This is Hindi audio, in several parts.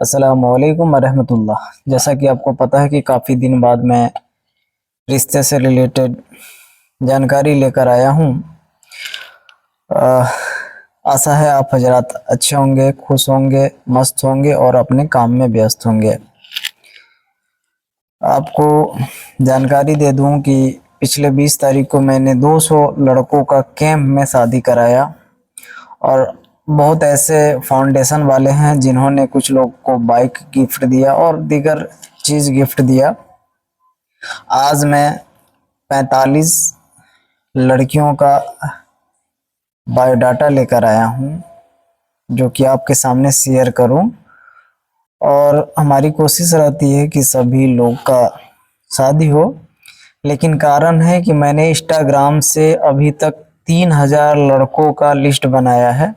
अस्सलामुअलैकुम वरहमतुल्लाह। जैसा कि आपको पता है कि काफ़ी दिन बाद मैं रिश्ते से रिलेटेड जानकारी लेकर आया हूँ। आशा है आप हजरात अच्छे होंगे, खुश होंगे, मस्त होंगे और अपने काम में व्यस्त होंगे। आपको जानकारी दे दूं कि पिछले 20 तारीख को मैंने 200 लड़कों का कैंप में शादी कराया और बहुत ऐसे फाउंडेशन वाले हैं जिन्होंने कुछ लोग को बाइक गिफ्ट दिया और दीगर चीज़ गिफ्ट दिया। आज मैं 45 लड़कियों का बायोडाटा लेकर आया हूँ जो कि आपके सामने शेयर करूँ और हमारी कोशिश रहती है कि सभी लोग का शादी हो। लेकिन कारण है कि मैंने इंस्टाग्राम से अभी तक 3000 लड़कों का लिस्ट बनाया है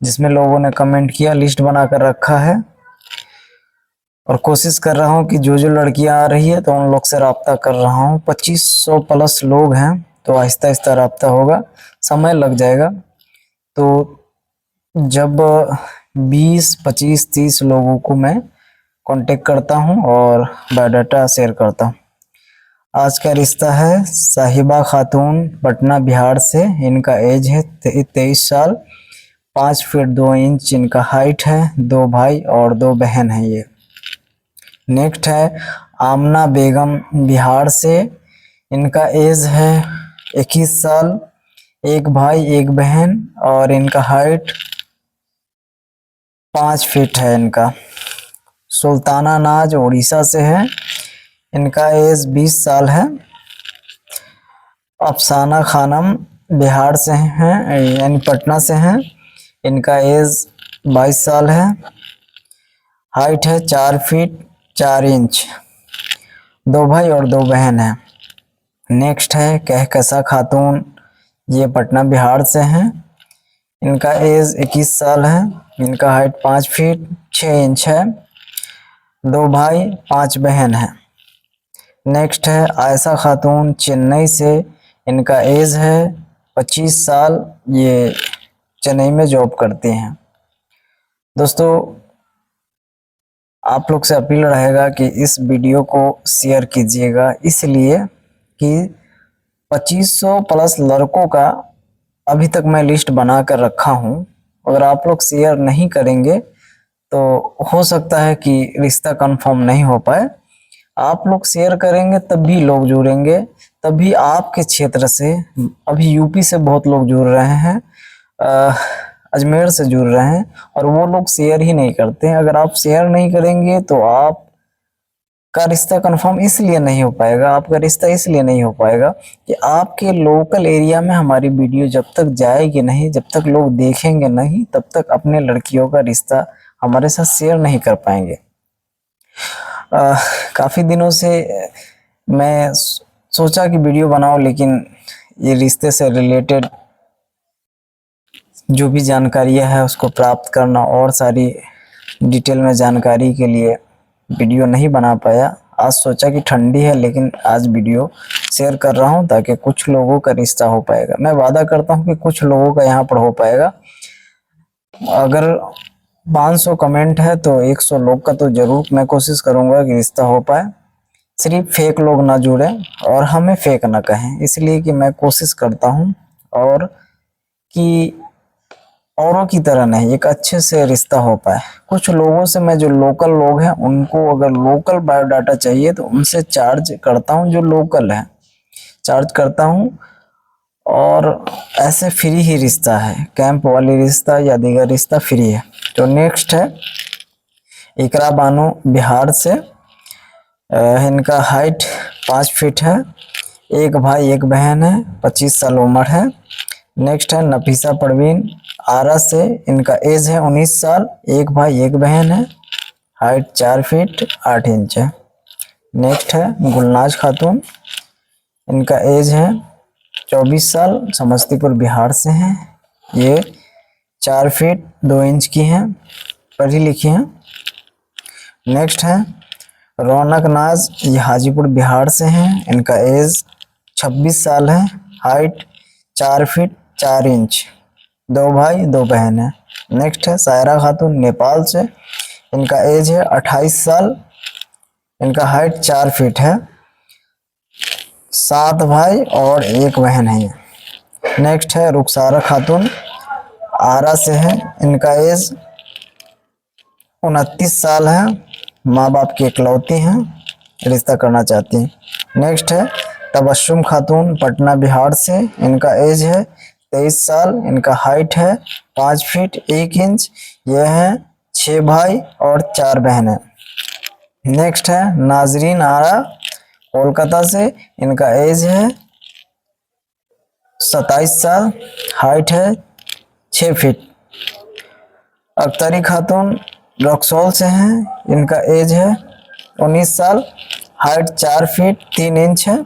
जिसमें लोगों ने कमेंट किया, लिस्ट बनाकर रखा है और कोशिश कर रहा हूं कि जो जो लड़कियां आ रही है तो उन लोग से रब्ता कर रहा हूं। 2500 प्लस लोग हैं तो आहिस्ता आहिस्ता रब्ता होगा, समय लग जाएगा। तो जब 20, 25, 30 लोगों को मैं कांटेक्ट करता हूं और बायोडाटा शेयर करता हूं। आज का रिश्ता है साहिबा खातून, पटना बिहार से। इनका एज है 23 साल, 5 फीट 2 इंच इनका हाइट है। 2 भाई और 2 बहन है ये। नेक्स्ट है आमना बेगम, बिहार से। इनका एज है 21 साल, 1 भाई 1 बहन और इनका हाइट 5 फीट है इनका। सुल्ताना नाज उड़ीसा से है। इनका एज 20 साल है। अफसाना खानम बिहार से हैं, यानी पटना से हैं। इनका एज 22 साल है। हाइट है 4 फीट 4 इंच। 2 भाई और 2 बहन हैं। नेक्स्ट है कहकशा खातून, ये पटना बिहार से हैं। इनका एज 21 साल है। इनका हाइट 5 फीट 6 इंच है। 2 भाई 5 बहन हैं। नेक्स्ट है आयशा खातून, चेन्नई से। इनका एज है 25 साल, ये चेन्नई में जॉब करती हैं। दोस्तों, आप लोग से अपील रहेगा कि इस वीडियो को शेयर कीजिएगा, इसलिए कि 2500 प्लस लड़कों का अभी तक मैं लिस्ट बना कर रखा हूँ। अगर आप लोग शेयर नहीं करेंगे तो हो सकता है कि रिश्ता कंफर्म नहीं हो पाए। आप लोग शेयर करेंगे तभी लोग जुड़ेंगे, तभी आपके क्षेत्र से, अभी यूपी से बहुत लोग जुड़ रहे हैं, अजमेर से जुड़ रहे हैं और वो लोग शेयर ही नहीं करते हैं। अगर आप शेयर नहीं करेंगे तो आप का रिश्ता कंफर्म इसलिए नहीं हो पाएगा, आपका रिश्ता इसलिए नहीं हो पाएगा कि आपके लोकल एरिया में हमारी वीडियो जब तक जाएगी नहीं, जब तक लोग देखेंगे नहीं, तब तक अपने लड़कियों का रिश्ता हमारे साथ शेयर नहीं कर पाएंगे। काफ़ी दिनों से मैं सोचा कि वीडियो बनाऊं, लेकिन ये रिश्ते से रिलेटेड जो भी जानकारियां है उसको प्राप्त करना और सारी डिटेल में जानकारी के लिए वीडियो नहीं बना पाया। आज सोचा कि ठंडी है लेकिन आज वीडियो शेयर कर रहा हूं ताकि कुछ लोगों का रिश्ता हो पाएगा। मैं वादा करता हूं कि कुछ लोगों का यहाँ पर हो पाएगा। अगर 500 कमेंट है तो 100 लोग का तो जरूर मैं कोशिश करूंगा कि रिश्ता हो पाए। सिर्फ फेक लोग ना जुड़े और हमें फेक ना कहें, इसलिए कि मैं कोशिश करता हूं और कि औरों की तरह नहीं, एक अच्छे से रिश्ता हो पाए। कुछ लोगों से मैं, जो लोकल लोग हैं, उनको अगर लोकल बायोडाटा चाहिए तो उनसे चार्ज करता हूं, जो लोकल है चार्ज करता हूं। और ऐसे फ्री ही रिश्ता है, कैंप वाली रिश्ता या दीगर रिश्ता फ्री है। तो नेक्स्ट है इकरा बानो, बिहार से। इनका हाइट 5 फीट है। 1 भाई 1 बहन है, 25 साल उम्र है। नेक्स्ट है नफीसा परवीन, आरा से। इनका एज है 19 साल, 1 भाई 1 बहन है। हाइट 4 फीट 8 इंच है। नेक्स्ट है गुलनाज खातून, इनका एज है 24 साल, समस्तीपुर बिहार से हैं। ये 4 फीट 2 इंच की हैं, पढ़ी लिखी हैं। नेक्स्ट है रौनक नाज, ये हाजीपुर बिहार से हैं। इनका एज 26 साल है। Height 4 feet 4 inch. 2 भाई 2 बहन है। नेक्स्ट है सायरा खातून, नेपाल से। इनका एज है 28 साल, इनका हाइट 4 फीट है, 7 भाई और 1 बहन है। नेक्स्ट है रुखसारा खातून, आरा से है, इनका एज 29 साल है, माँ बाप की इकलौती हैं, रिश्ता करना चाहती हैं। नेक्स्ट है तबस्सुम खातून, पटना बिहार से, इनका एज है 23 साल, इनका हाइट है 5 फीट 1 इंच, यह है 6 भाई और 4 बहनें। नेक्स्ट है नाजरीन आरा, कोलकाता से, इनका एज है 27 साल, हाइट है 6 फीट। अख्तरी खातून रक्सौल से हैं, इनका एज है 19 साल, हाइट 4 फीट 3 इंच है,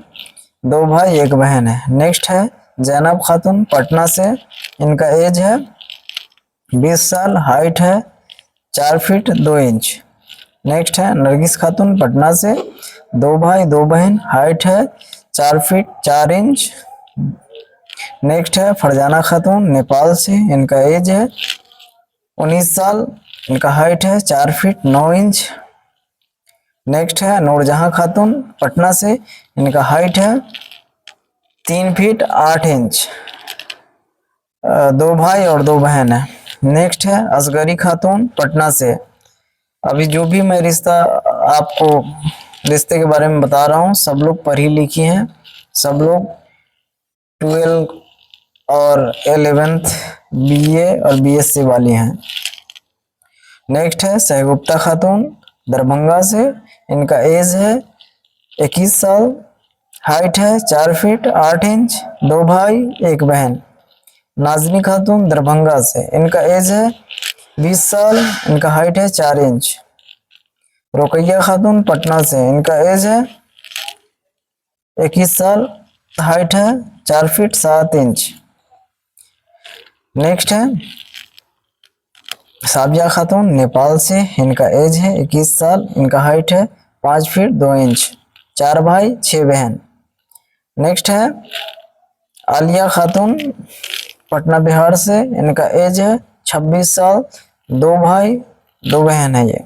2 भाई 1 बहन है। नेक्स्ट है जैनब खातून, पटना से, इनका एज है 20 साल, हाइट है 4 फीट 2 इंच। नेक्स्ट है नरगिस खातून, पटना से, 2 भाई 2 बहन, हाइट है 4 फीट 4 इंच। नेक्स्ट है फरजाना खातून, नेपाल से, इनका एज है 19 साल, इनका हाइट है 4 फीट 9 इंच। नेक्स्ट है नूरजहां खातून, पटना से, इनका हाइट है 3 फीट 8 इंच, 2 भाई और 2 बहन है। नेक्स्ट है असगरी खातून, पटना से। अभी जो भी मैं रिश्ता आपको रिश्ते के बारे में बता रहा हूँ, सब लोग पढ़ी लिखी हैं, सब लोग 12 और 11th बीए और बीएससी वाली हैं। नेक्स्ट है सहगुप्ता खातून, दरभंगा से, इनका एज है 21 साल, हाइट है 4 फीट 8 इंच, 2 भाई 1 बहन। नाजनी खातून, दरभंगा से, इनका एज है 20 साल, इनका हाइट है 4 इंच। रुकैया खातून, पटना से, इनका एज है 21 साल, हाइट है 4 फीट 7 इंच। नेक्स्ट है साबिया खातून, नेपाल से, इनका एज है 21 साल, इनका हाइट है 5 फीट 2 इंच, 4 भाई 6 बहन। नेक्स्ट है आलिया खातून, पटना बिहार से, इनका एज है 26 साल, 2 भाई 2 बहन है ये।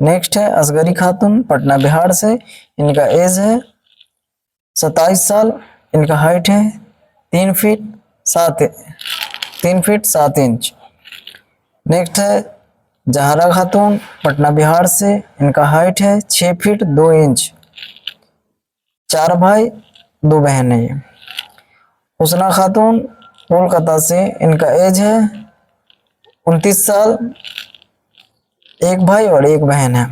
नेक्स्ट है असगरी खातून, पटना बिहार से, इनका एज है 27 साल, इनका हाइट है 3 फीट 7 इंच। नेक्स्ट है जहरा खातून, पटना बिहार से, इनका हाइट है 6 फीट 2 इंच, 4 भाई 2 बहन है ये। हुसना खातून, कोलकाता से, इनका एज है 29 साल, 1 भाई और 1 बहन है।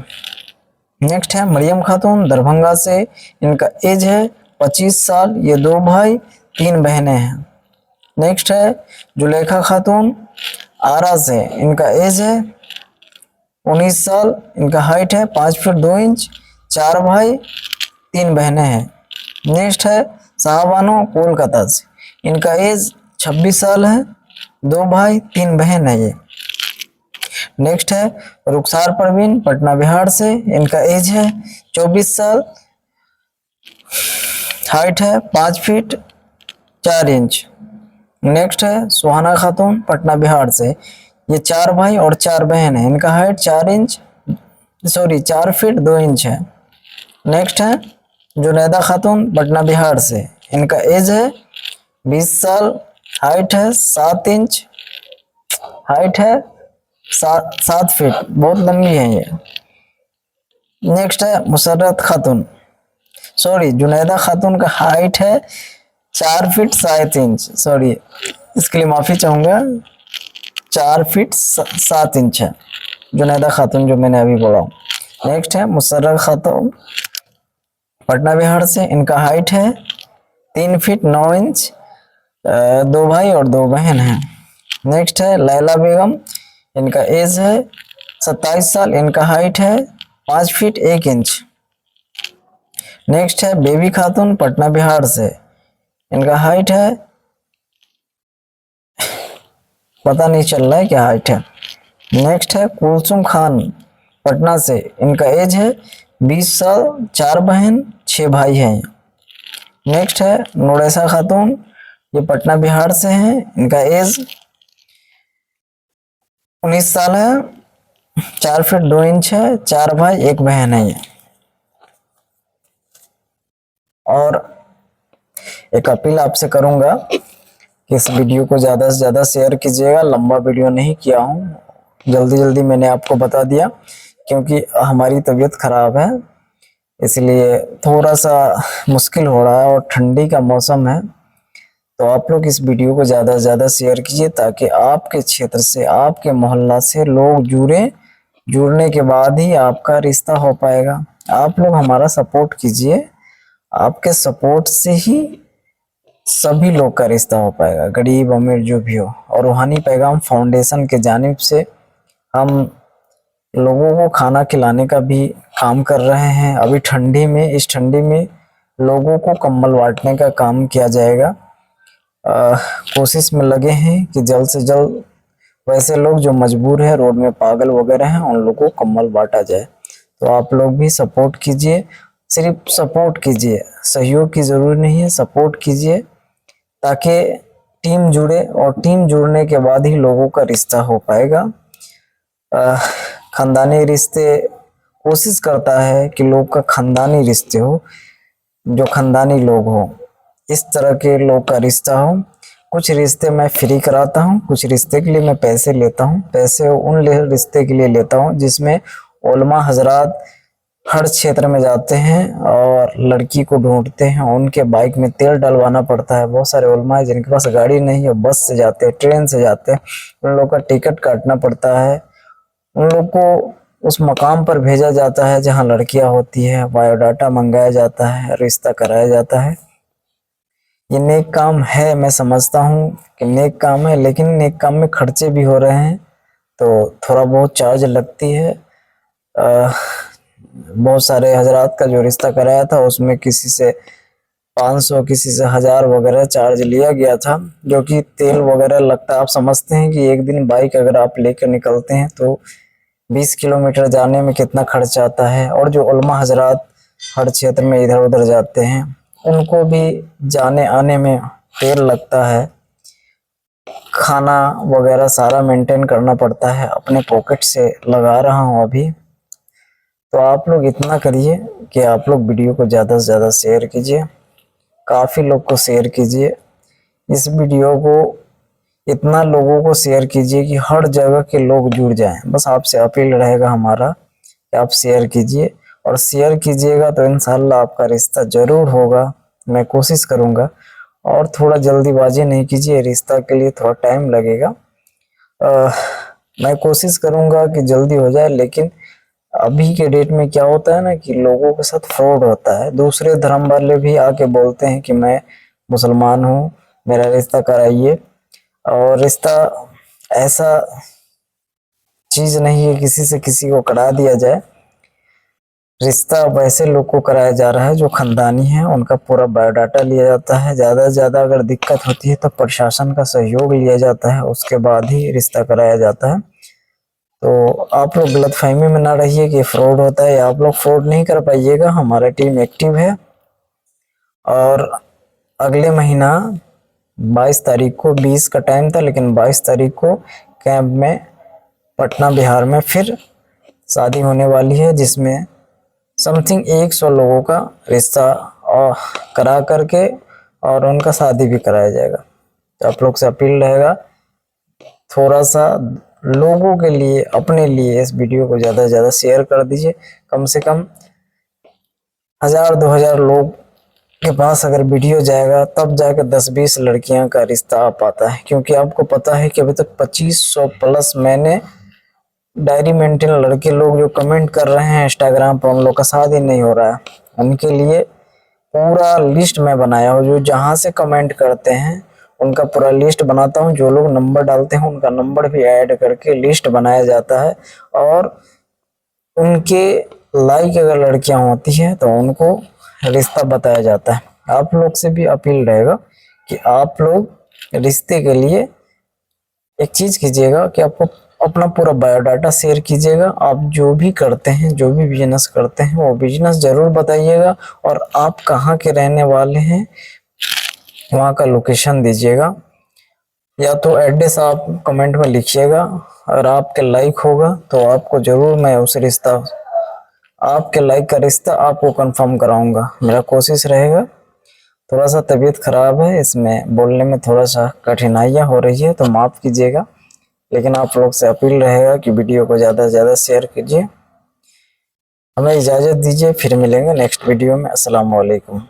नेक्स्ट है मरियम खातून, दरभंगा से, इनका एज है 25 साल, ये 2 भाई 3 बहनें हैं। नेक्स्ट है जुलेखा खातून, आरा से, इनका एज है 19 साल, इनका हाइट है 5 फीट 2 इंच, 4 भाई 3 बहनें हैं। नेक्स्ट है शाहबानो, कोलकाता से, इनका एज 26 साल है, 2 भाई 3 बहन है ये। नेक्स्ट है रुखसार परवीन, पटना बिहार से, इनका एज है 24 साल, हाइट है 5 फीट 4 इंच। नेक्स्ट है सुहाना खातून, पटना बिहार से, ये 4 भाई और 4 बहन है, इनका हाइट 4 फीट 2 इंच है। नेक्स्ट है जुनैदा खातून, पटना बिहार से, इनका एज है 20 साल, हाइट है 7 इंच, हाइट है 7 फीट, बहुत लंबी है ये। नेक्स्ट है मुसर्रत खातून, जुनैदा खातून का हाइट है 4 फीट 7 इंच, इसके लिए माफ़ी चाहूँगा, 4 फीट 7 इंच है जुनैदा खातून जो मैंने अभी बोला। नेक्स्ट है मुसर्रत खातून, पटना बिहार से, इनका हाइट है 3 फीट 9 इंच, 2 भाई और 2 बहन हैं। नेक्स्ट है लैला बेगम, इनका एज है 27 साल, इनका हाइट है 5 फीट 1 इंच। नेक्स्ट है बेबी खातून, पटना बिहार से, इनका हाइट है, पता नहीं चल रहा है क्या हाइट है। नेक्स्ट है कुलसुम खान, पटना से, इनका एज है 20 साल, 4 बहन 6 भाई हैं। नेक्स्ट है नूरैसा खातून, ये पटना बिहार से हैं, इनका एज 19 साल है, 4 फीट 2 इंच है, 4 भाई 1 बहन है ये। और एक अपील आपसे करूंगा कि इस वीडियो को ज़्यादा से ज़्यादा शेयर कीजिएगा। लंबा वीडियो नहीं किया हूँ, जल्दी जल्दी मैंने आपको बता दिया क्योंकि हमारी तबीयत खराब है, इसलिए थोड़ा सा मुश्किल हो रहा है और ठंडी का मौसम है। तो आप लोग इस वीडियो को ज़्यादा से ज़्यादा शेयर कीजिए ताकि आपके क्षेत्र से, आपके मोहल्ला से लोग जुड़े, जुड़ने के बाद ही आपका रिश्ता हो पाएगा। आप लोग हमारा सपोर्ट कीजिए, आपके सपोर्ट से ही सभी लोग का रिश्ता हो पाएगा, गरीब अमीर जो भी हो। और रूहानी पैगाम फाउंडेशन के जानिब से हम लोगों को खाना खिलाने का भी काम कर रहे हैं। अभी ठंडी में, इस ठंडी में लोगों को कंबल बांटने का काम किया जाएगा। कोशिश में लगे हैं कि जल्द से जल्द वैसे लोग जो मजबूर है, रोड में पागल वगैरह हैं, उन लोगों को कंबल बांटा जाए। तो आप लोग भी सपोर्ट कीजिए, सिर्फ सपोर्ट कीजिए, सहयोग की ज़रूरत नहीं है, सपोर्ट कीजिए ताकि टीम जुड़े और टीम जुड़ने के बाद ही लोगों का रिश्ता हो पाएगा। खानदानी रिश्ते, कोशिश करता है कि लोग का खानदानी रिश्ते हो, जो खानदानी लोग हो, इस तरह के लोग का रिश्ता हो। कुछ रिश्ते मैं फ्री कराता हूँ, कुछ रिश्ते के लिए मैं पैसे लेता हूँ। पैसे उन रिश्ते के लिए लेता हूँ जिसमें उलमा हजरात हर क्षेत्र में जाते हैं और लड़की को ढूंढते हैं। उनके बाइक में तेल डलवाना पड़ता है। बहुत सारे उलमा है जिनके पास गाड़ी नहीं है, बस से जाते हैं, ट्रेन से जाते हैं, उन लोग का टिकट काटना पड़ता है। उन लोग को उस मकाम पर भेजा जाता है जहाँ लड़कियां होती है, बायोडाटा मंगाया जाता है, रिश्ता कराया जाता है। ये नेक काम है, मैं समझता हूँ कि नेक काम है, लेकिन नेक काम में खर्चे भी हो रहे हैं, तो थोड़ा बहुत चार्ज लगती है। बहुत सारे हजरात का जो रिश्ता कराया था उसमें किसी से 500, किसी से 1000 वगैरह चार्ज लिया गया था, जो कि तेल वगैरह लगता है। आप समझते हैं कि एक दिन बाइक अगर आप लेकर निकलते हैं तो 20 किलोमीटर जाने में कितना खर्च आता है। और जो उलमा हजरात हर क्षेत्र में इधर उधर जाते हैं, उनको भी जाने आने में तेल लगता है, खाना वगैरह सारा मेंटेन करना पड़ता है। अपने पॉकेट से लगा रहा हूँ अभी। तो आप लोग इतना करिए कि आप लोग वीडियो को ज़्यादा से ज़्यादा शेयर कीजिए, काफ़ी लोग को शेयर कीजिए। इस वीडियो को इतना लोगों को शेयर कीजिए कि हर जगह के लोग जुड़ जाएं। बस आपसे अपील रहेगा हमारा कि आप शेयर कीजिए, और शेयर कीजिएगा तो इंशाल्लाह आपका रिश्ता ज़रूर होगा। मैं कोशिश करूँगा, और थोड़ा जल्दीबाजी नहीं कीजिए, रिश्ता के लिए थोड़ा टाइम लगेगा। मैं कोशिश करूँगा कि जल्दी हो जाए, लेकिन अभी के डेट में क्या होता है ना कि लोगों के साथ फ्रॉड होता है। दूसरे धर्म वाले भी आके बोलते हैं कि मैं मुसलमान हूँ, मेरा रिश्ता कराइए। और रिश्ता ऐसा चीज नहीं है किसी से किसी को करा दिया जाए। रिश्ता वैसे लोग को कराया जा रहा है जो खानदानी है, उनका पूरा बायोडाटा लिया जाता है। ज़्यादा से ज़्यादा अगर दिक्कत होती है तो प्रशासन का सहयोग लिया जाता है, उसके बाद ही रिश्ता कराया जाता है। तो आप लोग गलतफहमी में ना रहिए कि फ्रॉड होता है, आप लोग फ्रॉड नहीं कर पाइएगा। हमारा टीम एक्टिव है, और अगले महीना 22 तारीख को, 20 का टाइम था लेकिन 22 तारीख को कैंप में पटना बिहार में फिर शादी होने वाली है, जिसमें समथिंग 100 लोगों का रिश्ता करा करके और उनका शादी भी कराया जाएगा। तो आप लोग से अपील रहेगा, थोड़ा सा लोगों के लिए, अपने लिए इस वीडियो को ज़्यादा से ज़्यादा शेयर कर दीजिए। कम से कम 1000-2000 लोग के पास अगर वीडियो जाएगा तब जाकर 10-20 लड़कियां का रिश्ता आ पाता है। क्योंकि आपको पता है कि अभी तक 2500 प्लस मैंने डायरी मेंटेन लड़के लोग जो कमेंट कर रहे हैं इंस्टाग्राम पर, उन लोग का शादी नहीं हो रहा है। उनके लिए पूरा लिस्ट मैं बनाया हूँ, जो जहाँ से कमेंट करते हैं उनका पूरा लिस्ट बनाता हूँ। जो लोग नंबर डालते हैं उनका नंबर भी ऐड करके लिस्ट बनाया जाता है, और उनके लाइक अगर लड़कियां होती हैं तो उनको रिश्ता बताया जाता है। आप लोग से भी अपील रहेगा कि आप लोग रिश्ते के लिए एक चीज कीजिएगा कि आपको अपना पूरा बायोडाटा शेयर कीजिएगा। आप जो भी करते हैं, जो भी बिजनेस करते हैं, वो बिजनेस जरूर बताइएगा, और आप कहाँ के रहने वाले हैं वहाँ का लोकेशन दीजिएगा, या तो एड्रेस आप कमेंट में लिखिएगा, अगर आपके लाइक होगा तो आपको ज़रूर मैं उस रिश्ता, आपके लाइक का रिश्ता आपको कंफर्म कराऊंगा। मेरा कोशिश रहेगा। थोड़ा सा तबीयत खराब है, इसमें बोलने में थोड़ा सा कठिनाइयाँ हो रही है तो माफ़ कीजिएगा। लेकिन आप लोग से अपील रहेगा कि वीडियो को ज़्यादा से ज़्यादा शेयर कीजिए। हमें इजाज़त दीजिए, फिर मिलेंगे नेक्स्ट वीडियो में। अस्सलाम वालेकुम।